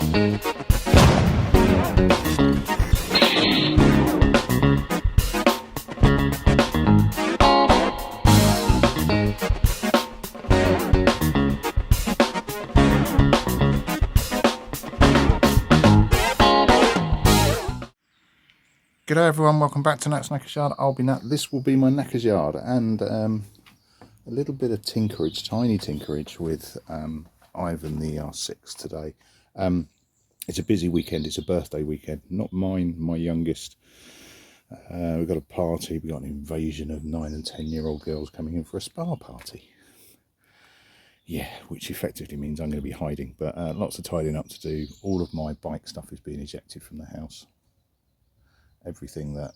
G'day everyone, welcome back to Nat's Knackers Yard. I'll be Nat. This will be my Knackers Yard, and a little bit of tinkerage, tiny tinkerage with Ivan the R6 today. It's a busy weekend, it's a birthday weekend, not mine, my youngest. We've got a party, we've got an invasion of 9 and 10-year-old girls coming in for a spa party. Yeah, which effectively means I'm going to be hiding, but lots of tidying up to do. All of my bike stuff is being ejected from the house. Everything that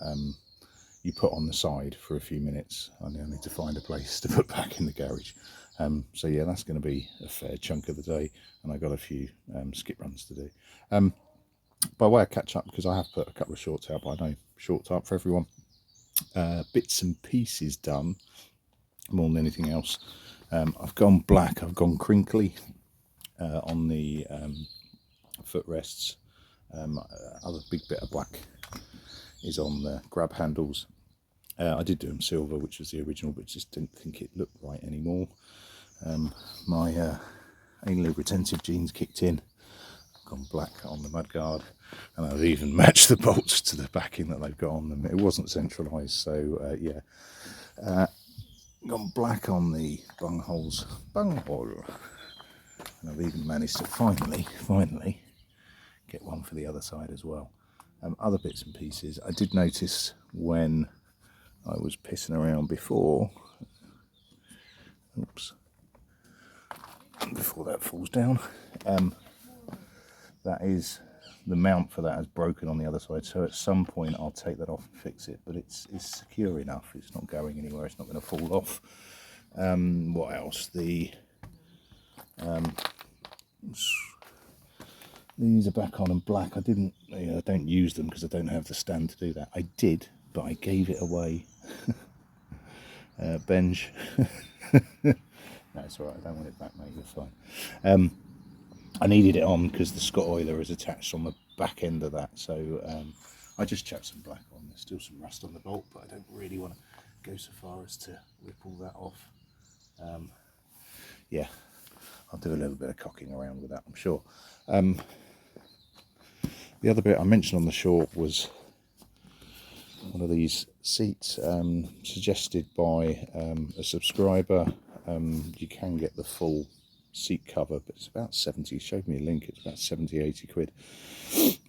you put on the side for a few minutes, I now need to find a place to put back in the garage. So yeah, that's going to be a fair chunk of the day, and I got a few skip runs to do. By way of catch up, because I have put a couple of shorts out, but I know shorts up for everyone. Bits and pieces done more than anything else. I've gone black, I've gone crinkly on the footrests. Other big bit of black is on the grab handles. I did do them silver, which was the original, but just didn't think it looked right anymore. My anally retentive genes kicked in. I've gone black on the mudguard, and I've even matched the bolts to the backing that they've got on them. It wasn't centralised, so yeah. Gone black on the bunghole, and I've even managed to finally get one for the other side as well. Other bits and pieces, I did notice when I was pissing around before, oops, before that falls down, that is, the mount for that has broken on the other side, so at some point I'll take that off and fix it, but it's secure enough, it's not going anywhere, it's not going to fall off. What else? These are back on and black. I don't use them because I don't have the stand to do that. I did, but I gave it away. Benj. No, it's alright, I don't want it back, mate, you're fine. I needed it on because the Scott oiler is attached on the back end of that, so I just chucked some black on. There's still some rust on the bolt, but I don't really want to go so far as to rip all that off. Yeah, I'll do a little bit of cocking around with that, I'm sure. The other bit I mentioned on the short was one of these seats suggested by a subscriber. You can get the full seat cover, but it's about 70, showed me a link, it's about 70-80 quid,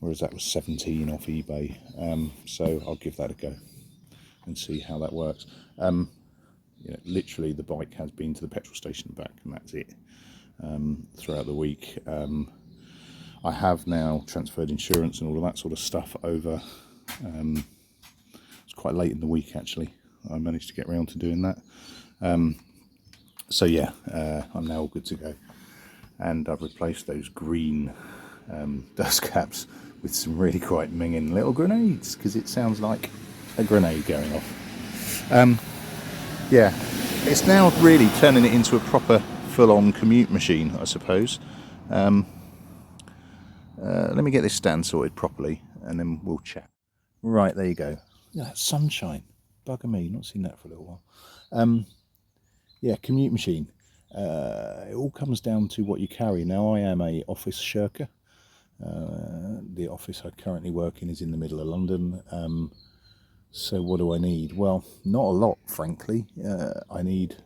whereas that was 17 off eBay. So I'll give that a go and see how that works. Literally the bike has been to the petrol station and back, and that's it. Throughout the week, I have now transferred insurance and all of that sort of stuff over. It's quite late in the week actually, I managed to get around to doing that. So yeah, I'm now all good to go, and I've replaced those green dust caps with some really quite minging little grenades, because it sounds like a grenade going off. Yeah, it's now really turning it into a proper full-on commute machine, I suppose. Let me get this stand sorted properly and then we'll chat. Right, there you go. Yeah, that sunshine, bugger me, not seen that for a little while. Yeah, commute machine. It all comes down to what you carry. Now, I am a office shirker. The office I currently work in is in the middle of London. So what do I need? Well, not a lot, frankly. I need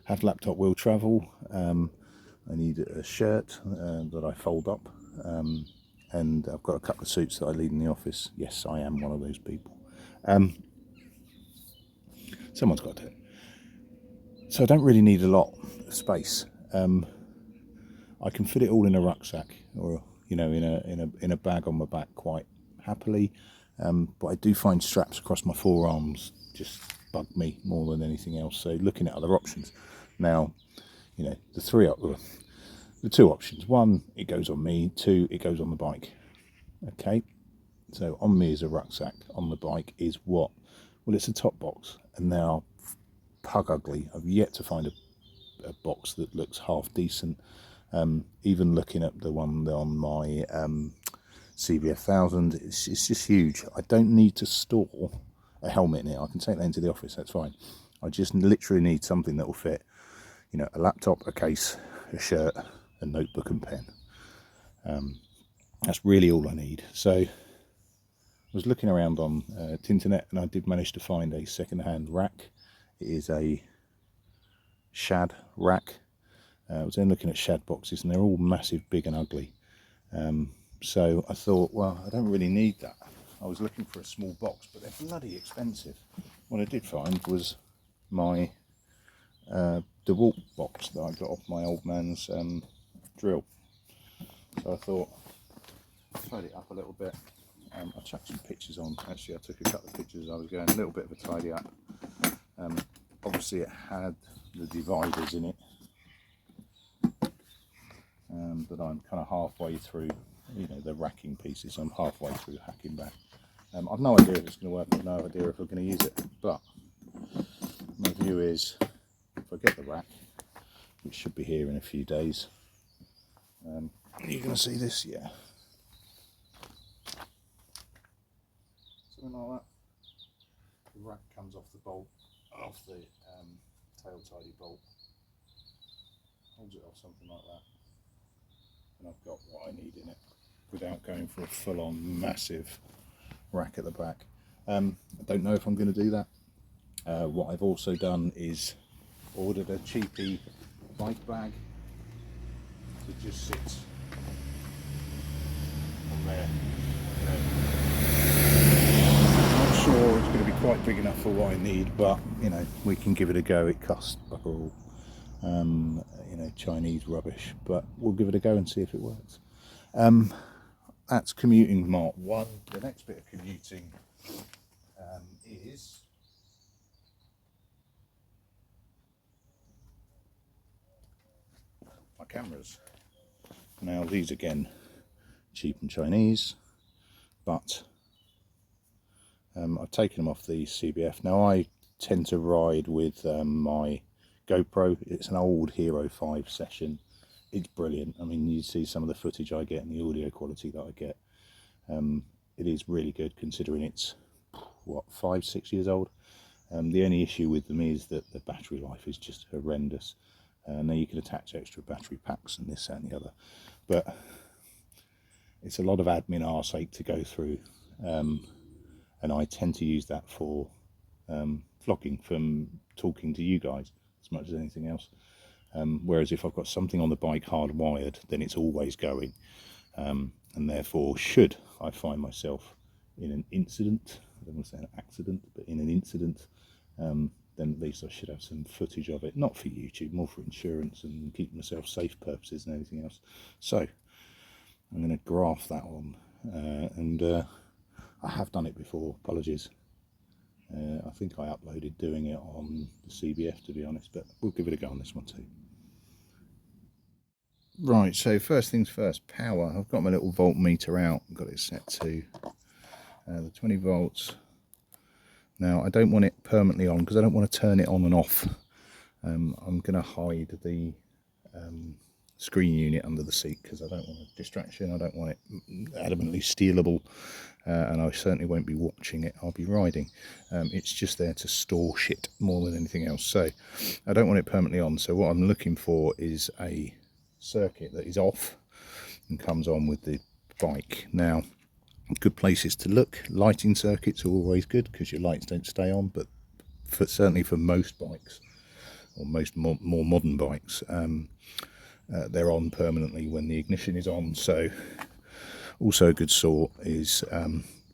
have laptop wheel travel. I need a shirt that I fold up, and I've got a couple of suits that I leave in the office. Yes, I am one of those people. Someone's got to do it. So I don't really need a lot of space. I can fit it all in a rucksack, or in a bag on my back quite happily. But I do find straps across my forearms just bug me more than anything else. So looking at other options. Now, the two options. One, it goes on me. Two, it goes on the bike. Okay. So on me is a rucksack. On the bike is what? Well, it's a top box, and they are pug ugly. I've yet to find a box that looks half decent. Even looking at the one on my CBF 1000, it's just huge. I don't need to store a helmet in it. I can take that into the office, that's fine. I just literally need something that will fit, you know, a laptop, a case, a shirt, a notebook and pen. That's really all I need. So I was looking around on Tinternet, and I did manage to find a second-hand rack. It is a shad rack. I was then looking at shad boxes, and they're all massive, big and ugly. So I thought, well, I don't really need that. I was looking for a small box, but they're bloody expensive. What I did find was my DeWalt box that I got off my old man's drill. So I thought, tidy it up a little bit. I chucked some pictures on. Actually, I took a couple of pictures. I was going a little bit of a tidy up. Obviously, it had the dividers in it, but I'm kind of halfway through, you know, the racking pieces. I'm halfway through hacking back. I've no idea if it's going to work. I've no idea if we're going to use it. But my view is, if I get the rack, which should be here in a few days, you're going to see this, yeah. Something like that. The rack comes off the bolt, off the tail tidy bolt, holds it off something like that, and I've got what I need in it without going for a full-on massive rack at the back. I don't know if I'm going to do that. What I've also done is ordered a cheapy bike bag that just sits on there. Not sure it's going to be quite big enough for what I need, but you know, we can give it a go. It costs bugger all, you know, Chinese rubbish, but we'll give it a go and see if it works. That's commuting Mark 1. The next bit of commuting is my cameras. Now these again, cheap and Chinese, but I've taken them off the CBF. Now I tend to ride with my GoPro. It's an old Hero 5 session. It's brilliant. I mean, you see some of the footage I get and the audio quality that I get. It is really good considering it's, what, 5-6 years old. The only issue with them is that the battery life is just horrendous. Now you can attach extra battery packs and this, that and the other, but it's a lot of admin arsehole to go through, and I tend to use that for vlogging, from talking to you guys as much as anything else. Whereas if I've got something on the bike hardwired, then it's always going, and therefore should I find myself in an incident, I don't want to say an accident, but in an incident, then at least I should have some footage of it, not for YouTube, more for insurance and keeping myself safe purposes and anything else. So I'm going to graph that on, and I have done it before, apologies. I think I uploaded doing it on the CBF, to be honest, but we'll give it a go on this one too. Right, so first things first, power. I've got my little voltmeter out, got it set to the 20 volts. Now I don't want it permanently on because I don't want to turn it on and off. I'm going to hide the screen unit under the seat because I don't want a distraction. I don't want it adamantly stealable, and I certainly won't be watching it. I'll be riding. It's just there to store shit more than anything else. So I don't want it permanently on. So what I'm looking for is a circuit that is off and comes on with the bike. Now, good places to look. Lighting circuits are always good because your lights don't stay on, but certainly for most bikes, or most more modern bikes, they're on permanently when the ignition is on. So also a good sort is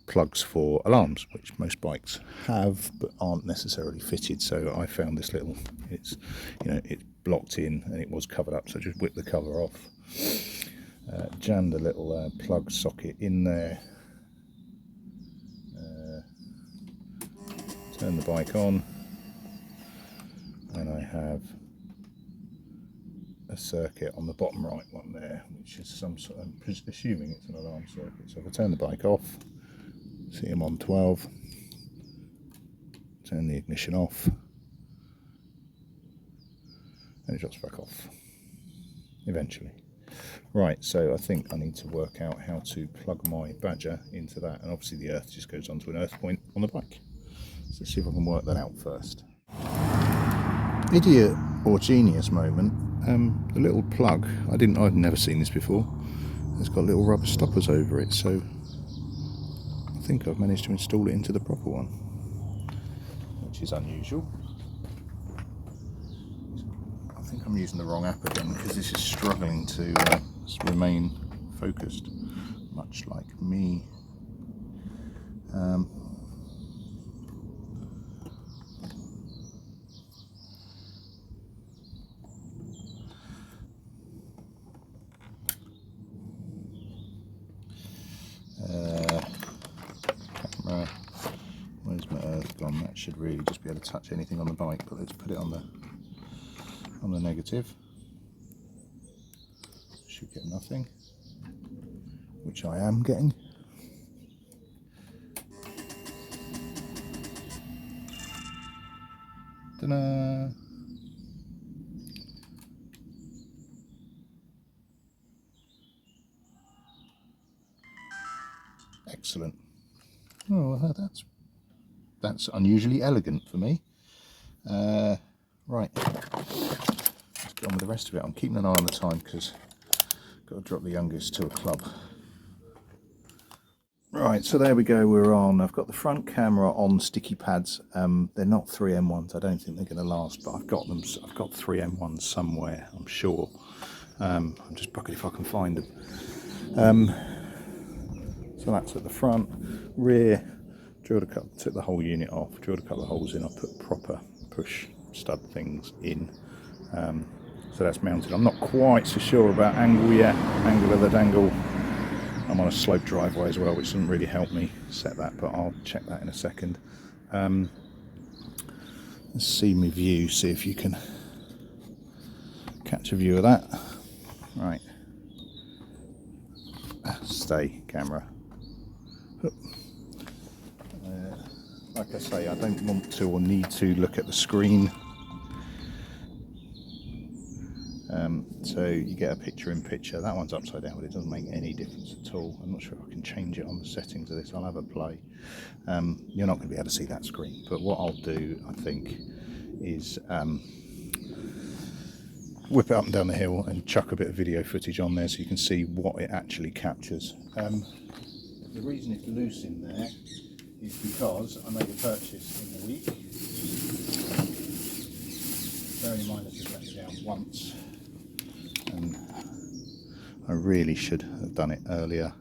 plugs for alarms, which most bikes have but aren't necessarily fitted. So I found this little, it's, you know, it's blocked in and it was covered up, so just whip the cover off, jammed a little plug socket in there, turn the bike on, and I have a circuit on the bottom right one there, which is some sort of, I'm assuming it's an alarm circuit. So if I turn the bike off, see I'm on 12, turn the ignition off, and it drops back off eventually. Right, so I think I need to work out how to plug my badger into that, and obviously the earth just goes onto an earth point on the bike. So let's see if I can work that out first. Idiot or genius moment. The little plug, I'd never seen this before. It's got little rubber stoppers over it, so I think I've managed to install it into the proper one, which is unusual. I think I'm using the wrong app again because this is struggling to remain focused, much like me. Camera, where's my earth gone? That should really just be able to touch anything on the bike, but let's put it on the negative. Should get nothing, which I am getting. Ta-da! Excellent. Oh, that's unusually elegant for me. Right, let's get on with the rest of it. I'm keeping an eye on the time because I've got to drop the youngest to a club. Right, so there we go, we're on. I've got the front camera on sticky pads. They're not 3M1s, I don't think they're going to last, but I've got 3M1s somewhere, I'm sure. I'm just bucking if I can find them. So that's at the front. Rear, took the whole unit off, drilled a couple of holes in. I put proper push stud things in. So that's mounted. I'm not quite so sure about angle yet, angle of the dangle. I'm on a slope driveway as well, which doesn't really help me set that, but I'll check that in a second. Let's see my view, see if you can catch a view of that. Right. Stay, camera. Like I say, I don't want to or need to look at the screen. So you get a picture in picture. That one's upside down, but it doesn't make any difference at all. I'm not sure if I can change it on the settings of this. I'll have a play. You're not going to be able to see that screen, but what I'll do, I think, is whip it up and down the hill and chuck a bit of video footage on there so you can see what it actually captures. The reason it's loose in there is because I made a purchase in the week. Bearing in mind it's just let me down once, and I really should have done it earlier.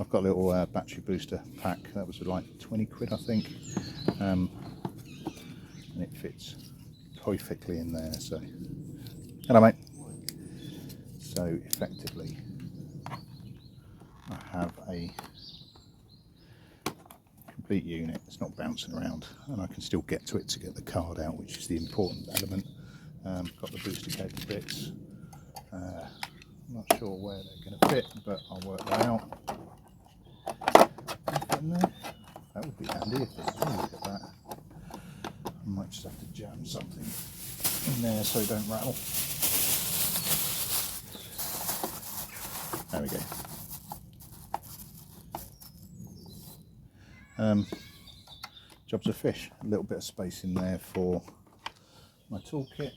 I've got a little battery booster pack that was like 20 quid, I think, and it fits perfectly in there. So, hello mate. So effectively, I have a complete unit. It's not bouncing around, and I can still get to it to get the card out, which is the important element. Got the booster cable bits. Not sure where they're going to fit, but I'll work that out. That would be handy if there's a look at that. I might just have to jam something in there so it don't rattle. There we go. Jobs of fish. A little bit of space in there for my toolkit,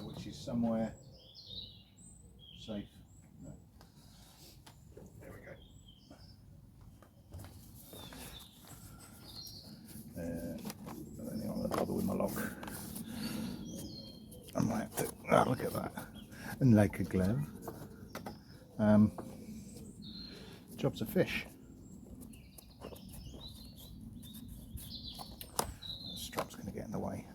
which is somewhere safe. No. There we go. I don't think I'm going to bother with my lock. I might have to. Oh, look at that. And like a glove. Jobs of fish. The strap's going to get in the way.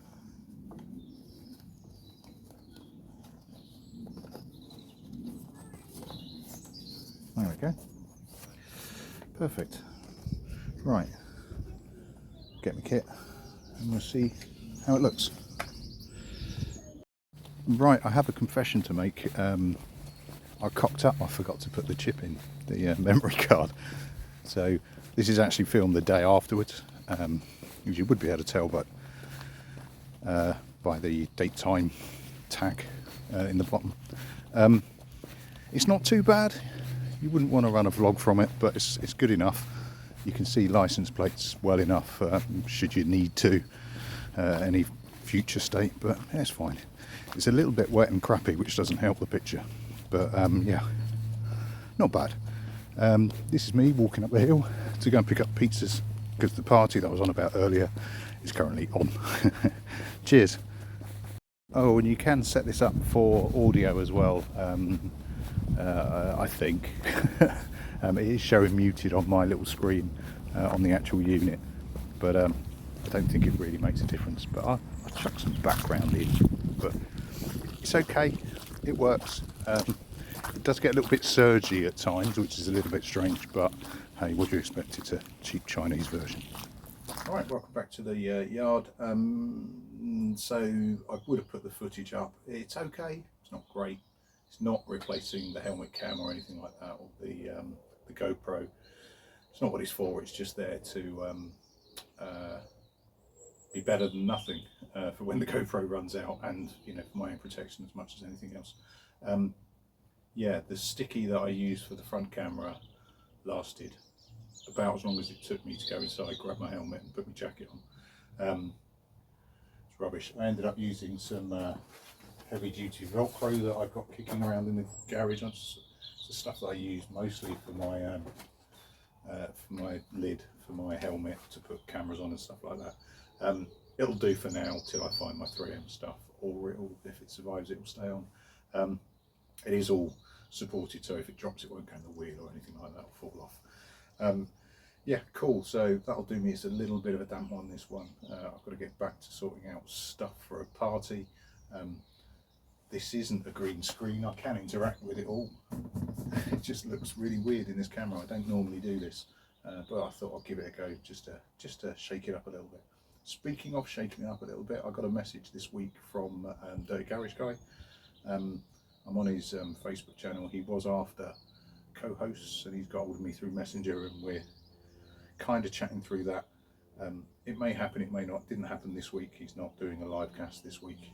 There we go. Perfect. Right. Get my kit and we'll see how it looks. Right, I have a confession to make. I cocked up, I forgot to put the chip in, the memory card. So this is actually filmed the day afterwards. As you would be able to tell by the date time tag in the bottom. It's not too bad. You wouldn't want to run a vlog from it, but it's good enough. You can see license plates well enough should you need to, any future state, but yeah, it's fine. It's a little bit wet and crappy, which doesn't help the picture, but yeah, not bad. This is me walking up the hill to go and pick up pizzas, because the party that I was on about earlier is currently on. Cheers. Oh, and you can set this up for audio as well, I think. It is showing muted on my little screen on the actual unit, but I don't think it really makes a difference. But I'll chuck some background in, but it's okay, it works. It does get a little bit surgy at times, which is a little bit strange, but hey, what do you expect? It's a cheap Chinese version. Alright, welcome back to the yard. So I would have put the footage up. It's okay, it's not great. It's not replacing the helmet cam or anything like that, or the GoPro. It's not what it's for. It's just there to be better than nothing for when the GoPro runs out, and you know, for my own protection as much as anything else. Yeah, the sticky that I used for the front camera lasted about as long as it took me to go inside, grab my helmet and put my jacket on. It's rubbish. I ended up using some heavy duty Velcro that I've got kicking around in the garage. It's the stuff that I use mostly for my lid for my helmet to put cameras on and stuff like that. It'll do for now till I find my 3M stuff, or if it survives, it will stay on. It is all supported, so if it drops, it won't go in the wheel or anything like that, will fall off. Yeah, cool. So that'll do me. It's a little bit of a damp one, this one. I've got to get back to sorting out stuff for a party. This isn't a green screen. I can interact with it all. It just looks really weird in this camera. I don't normally do this, but I thought I'd give it a go just to shake it up a little bit. Speaking of shaking it up a little bit, I got a message this week from Dirty Garage Guy. I'm on his Facebook channel. He was after co-hosts, and he's got hold of me through Messenger, and we're kind of chatting through that. It may happen, it may not. It didn't happen this week. He's not doing a live cast this week.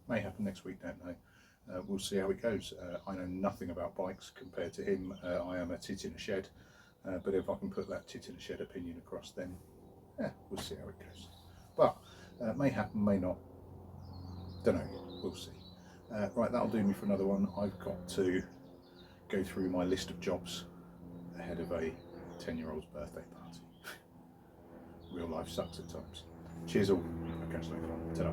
May happen next week, don't know. We'll see how it goes. I know nothing about bikes compared to him. I am a tit in a shed, but if I can put that tit in a shed opinion across, then yeah, we'll see how it goes. But may happen, may not. Don't know yet. We'll see. Right, that'll do me for another one. I've got to go through my list of jobs ahead of a 10-year-old's birthday party. Real life sucks at times. Cheers all. I'll catch you later on. Ta-da.